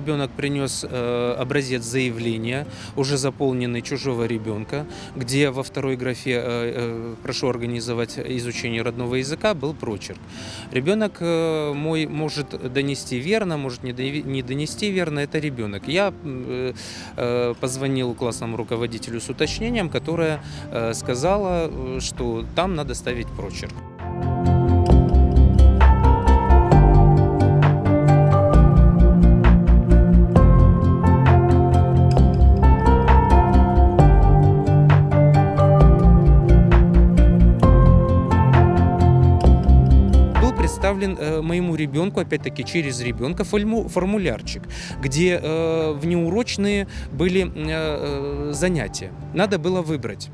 ребенок принес образец заявления, уже заполненный чужого ребенка, где во второй графе «Прошу организовать изучение родного языка» был прочерк. Ребенок мой может донести верно, может не донести верно, это ребенок. Я позвонил классному руководителю с уточнением, которая сказала, что там надо ставить прочерк. Представлен моему ребенку, опять-таки через ребенка, формулярчик, где внеурочные были занятия. Надо было выбрать.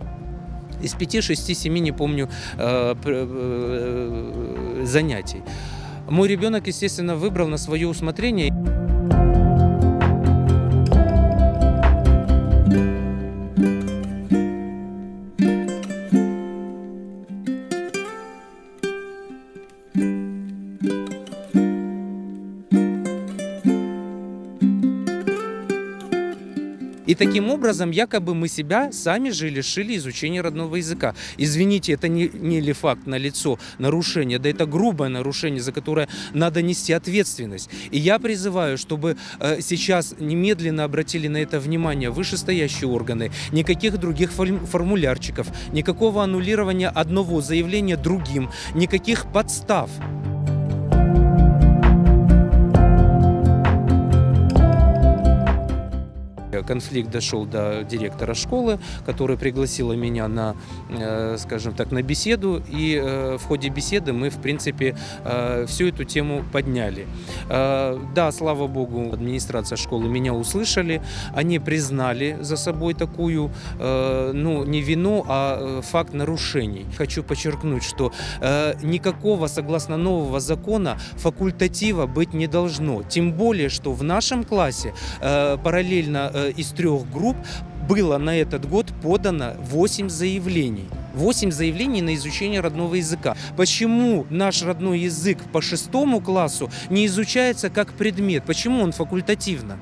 Из 5, 6, 7, не помню, занятий. Мой ребенок, естественно, выбрал на свое усмотрение. И таким образом, якобы мы себя сами же лишили изучения родного языка. Извините, это не ли факт налицо нарушение, да это грубое нарушение, за которое надо нести ответственность. И я призываю, чтобы сейчас немедленно обратили на это внимание вышестоящие органы, никаких других формулярчиков, никакого аннулирования одного заявления другим, никаких подстав. Конфликт дошел до директора школы, которая пригласила меня на, скажем так, на беседу. И в ходе беседы мы, в принципе, всю эту тему подняли. Да, слава богу, администрация школы меня услышали. Они признали за собой такую, ну, не вину, а факт нарушений. Хочу подчеркнуть, что никакого, согласно нового закона, факультатива быть не должно. Тем более, что в нашем классе параллельно из 3 групп было на этот год подано 8 заявлений. 8 заявлений на изучение родного языка. Почему наш родной язык по 6 классу не изучается как предмет? Почему он факультативно?